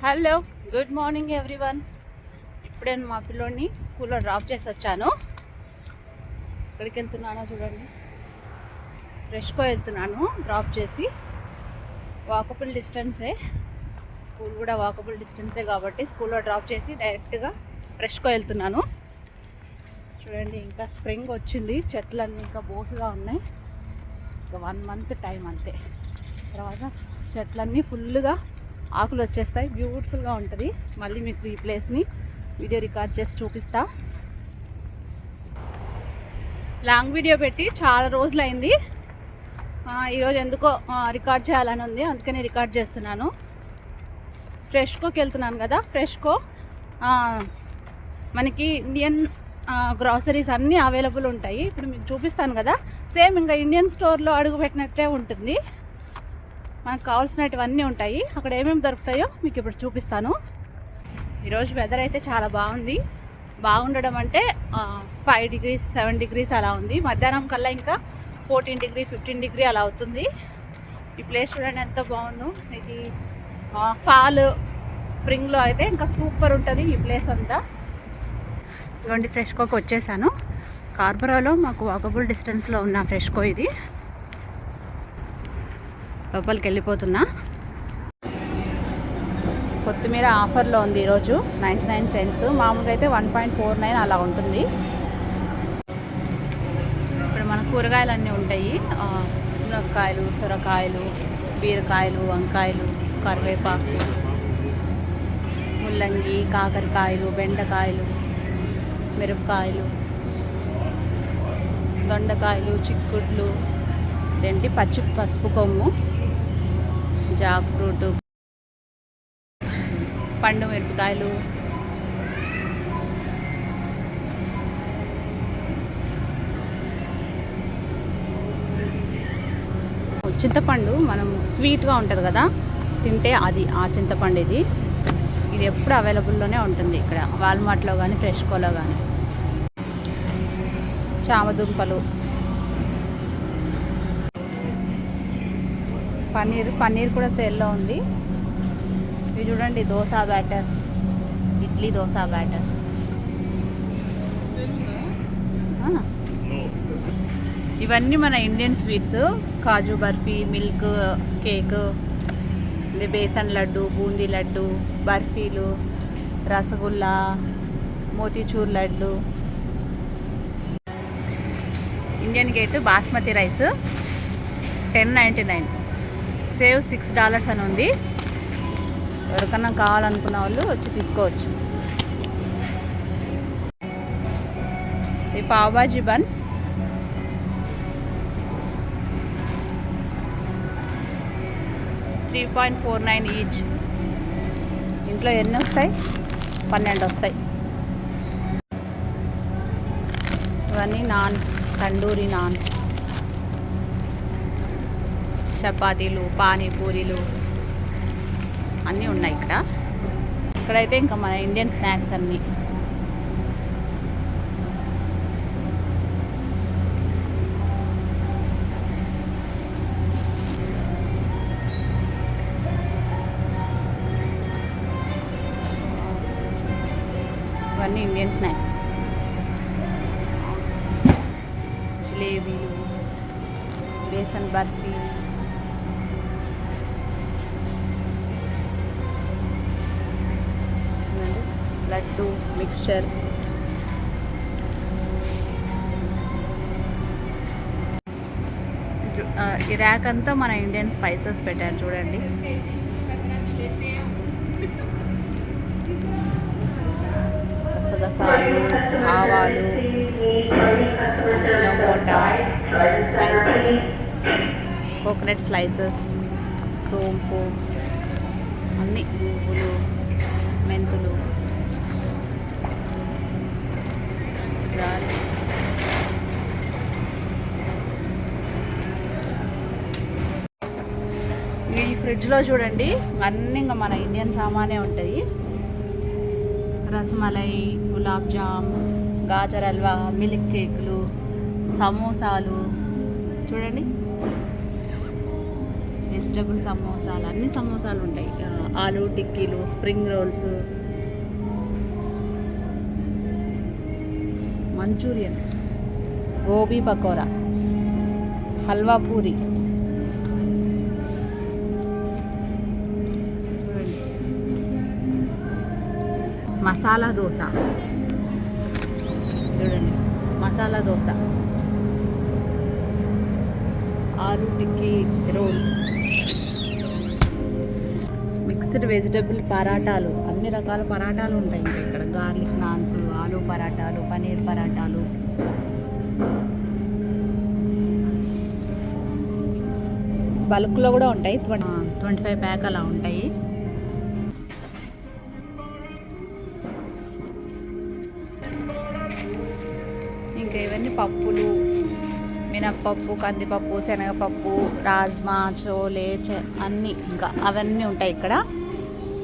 Hello, good morning everyone. ఇప్పుడే మా పిల్లోడిని స్కూల్లో డ్రాప్ చేసి వచ్చాను. ఎక్కడికి వెళ్తున్నానో చూడండి. ఫ్రెష్కో వెళ్తున్నాను డ్రాప్ చేసి. వాకబుల్ డిస్టెన్సే, స్కూల్ కూడా వాకబుల్ డిస్టెన్సే కాబట్టి స్కూల్లో డ్రాప్ చేసి డైరెక్ట్గా ఫ్రెష్కో వెళ్తున్నాను. చూడండి, ఇంకా స్ప్రింగ్ వచ్చింది, చెట్లన్నీ ఇంకా బోసుగా ఉన్నాయి. ఇంకా 1 మంత్ టైం అంతే, తర్వాత చెట్లన్నీ ఫుల్గా ఆకులు వచ్చేస్తాయి. బ్యూటిఫుల్గా ఉంటుంది. మళ్ళీ మీకు ఈ ప్లేస్ని వీడియో రికార్డ్ చేసి చూపిస్తా. లాంగ్ వీడియో పెట్టి చాలా రోజులైంది. ఈరోజు ఎందుకో రికార్డ్ చేయాలని ఉంది, అందుకని రికార్డ్ చేస్తున్నాను. ఫ్రెష్కోకి వెళ్తున్నాను కదా. ఫ్రెష్కో మనకి ఇండియన్ గ్రాసరీస్ అన్నీ అవైలబుల్ ఉంటాయి. ఇప్పుడు మీకు చూపిస్తాను కదా, సేమ్ ఇంకా ఇండియన్ స్టోర్లో అడుగు పెట్టినట్టే ఉంటుంది. మనకు కావాల్సినటువన్నీ ఉంటాయి. అక్కడ ఏమేమి దొరుకుతాయో మీకు ఇప్పుడు చూపిస్తాను. ఈరోజు వెదర్ అయితే చాలా బాగుంది. బాగుండడం అంటే 5 degrees 7 degrees అలా ఉంది. మధ్యాహ్నం కల్లా ఇంకా 14 degree 15 degree అలా అవుతుంది. ఈ ప్లేస్ చూడండి ఎంత బాగుందో. ఇది ఫాల్ స్ప్రింగ్లో అయితే ఇంకా సూపర్ ఉంటుంది ఈ ప్లేస్ అంతా. ఇదిగోండి, ఫ్రెష్కోకి వచ్చేసాను. స్కార్బరోలో మాకు వాకబుల్ డిస్టెన్స్లో ఉన్న ఫ్రెష్కో ఇది. లోపలికి వెళ్ళిపోతున్నా. కొత్తిమీర ఆఫర్లో ఉంది ఈరోజు, 99 cents. మామూలుగా అయితే 1.49 అలా ఉంటుంది. ఇక్కడ మన కూరగాయలు అన్నీ ఉంటాయి. మునక్కాయలు, సొరకాయలు, బీరకాయలు, వంకాయలు, కరివేపాకు, ముల్లంగి, కాకరకాయలు, బెండకాయలు, మిరపకాయలు, దొండకాయలు, చిక్కుళ్ళు, ఏంటి పసుపు కొమ్ము, జాక్ ఫ్రూట్, పండు మిరపకాయలు, చింతపండు. మనం స్వీట్గా ఉంటుంది కదా తింటే, అది ఆ చింతపండు. ఇది ఎప్పుడు అవైలబుల్లోనే ఉంటుంది ఇక్కడ వాల్మార్ట్లో కానీ ఫ్రెష్కోలో కానీ. చామదుంపలు, పన్నీర్ కూడా సేల్లో ఉంది. ఇవి చూడండి, దోశ బ్యాటర్, ఇడ్లీ దోశ బ్యాటర్స్. ఇవన్నీ మన Indian sweets. Kaju barfi, milk cake, besan laddu, boondi laddu, బర్ఫీలు, rasgulla, motichoor laddu. Indian gate basmati rice 10.99, save $6 అని ఉంది. ఎవరికన్నా కావాలనుకున్న వాళ్ళు వచ్చి తీసుకోవచ్చు. ఈ పావుబాజీ బన్స్ $3.49 ఈచ్. ఇంట్లో ఎన్ని వస్తాయి? 12 వస్తాయి. ఇవన్నీ నాన్, తండూరి నాన్, చపాతీలు, పానీపూరీలు అన్నీ ఉన్నాయి ఇక్కడ. ఇక్కడైతే ఇంకా మన ఇండియన్ స్నాక్స్ అన్నీ. ఇవన్నీ ఇండియన్ స్నాక్స్. జిలేబీలు, బేసన్ బర్ఫీ, లడ్డు, మిక్స్చర్. ఈ ర్యాక్ అంతా మన ఇండియన్ స్పైసెస్ పెట్టారు చూడండి. గసగసాలు, ఆవాలు, అజినోమోటా స్లైసెస్, కోకోనట్ స్లైసెస్, సోంపు, అన్నీ, పువ్వులు, మెంతులు, ఈ ఫ్రిడ్జ్లో చూడండి అన్నీ ఇంకా మన ఇండియన్ సామానే ఉంటుంది. రసమలై, గులాబ్ జామ్, గాజర్ హల్వా, మిల్క్ కేకులు, సమోసాలు చూడండి, వెజిటబుల్ సమోసాలు, అన్ని సమోసాలు ఉంటాయి. ఆలు టిక్కీలు, spring rolls, Manchurian, gobi pakoda, halwa puri, చూడండి, మసాలా దోశ, చూడండి మసాలా దోశ, ఆలు టిక్కీ రోల్, మిక్స్డ్ వెజిటబుల్ పరాటాలు, అన్ని రకాల పరాటాలు ఉంటాయి ఇంకా ఇక్కడ. గార్లిక్ నాన్స్, ఆలు పరాటాలు, పనీర్ పరాటాలు, బల్క్లో కూడా ఉంటాయి. 25 ప్యాక్ అలా ఉంటాయి. ఇంకా ఇవన్నీ పప్పులు, మినప్పప్పు, కందిపప్పు, శనగపప్పు, రాజ్మా, చోలే, అన్నీ ఇంకా అవన్నీ ఉంటాయి ఇక్కడ.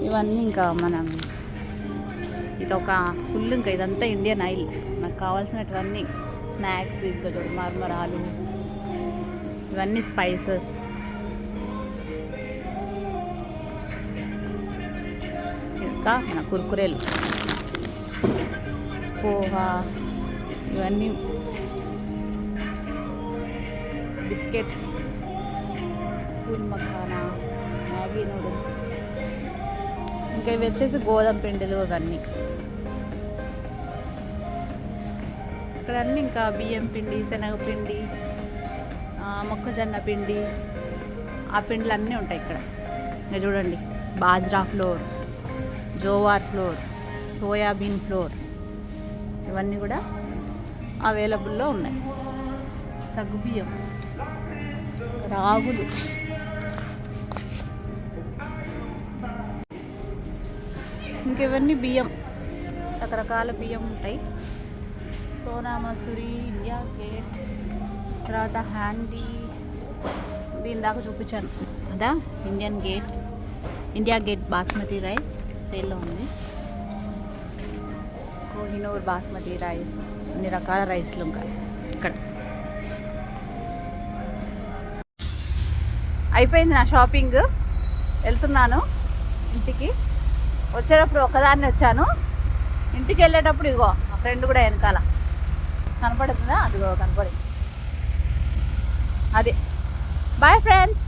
ఇవన్నీ ఇంకా మనం ఇదొక ఫుల్, ఇంకా ఇదంతా ఇండియన్ ఆయిల్. నాకు కావాల్సినటువన్నీ స్నాక్స్, ఇంకా మర్మరాలు, ఇవన్నీ స్పైసెస్. ఇంకా మన కుర్కురేలు, పోహా, ఇవన్నీ biscuits, pool makhana, Maggi noodles, ఇంకా ఇవి వచ్చేసి గోధుమ పిండిలు ఇవన్నీ. ఇక్కడ అన్నీ ఇంకా బియ్యం పిండి, శనగపిండి, మొక్కజొన్న పిండి, ఆ పిండిలు అన్నీ ఉంటాయి ఇక్కడ. ఇంకా చూడండి, bajra floor, jowar floor, soybean floor, ఇవన్నీ కూడా అవైలబుల్లో ఉన్నాయి. సగ్గుబియ్యం, రాగులు, ఇంకెవన్నీ బియ్యం, రకరకాల బియ్యం ఉంటాయి. సోనా మసూరి, ఇండియా గేట్, తర్వాత హ్యాండీ, దీని దాకా చూపించాను కదా, ఇండియా గేట్ బాస్మతి రైస్ సేల్లో ఉంది. కోహినూర్ బాస్మతి రైస్, అన్ని రకాల రైస్లు ఉంటాయి ఇక్కడ. అయిపోయింది నా షాపింగ్, వెళ్తున్నాను ఇంటికి. వచ్చేటప్పుడు ఒకదాన్ని వచ్చాను, ఇంటికి వెళ్ళేటప్పుడు ఇదిగో మా ఫ్రెండ్ కూడా వెనకాల కనపడుతుందా, అదిగో కనపడింది. అదే బాయ్ ఫ్రెండ్స్.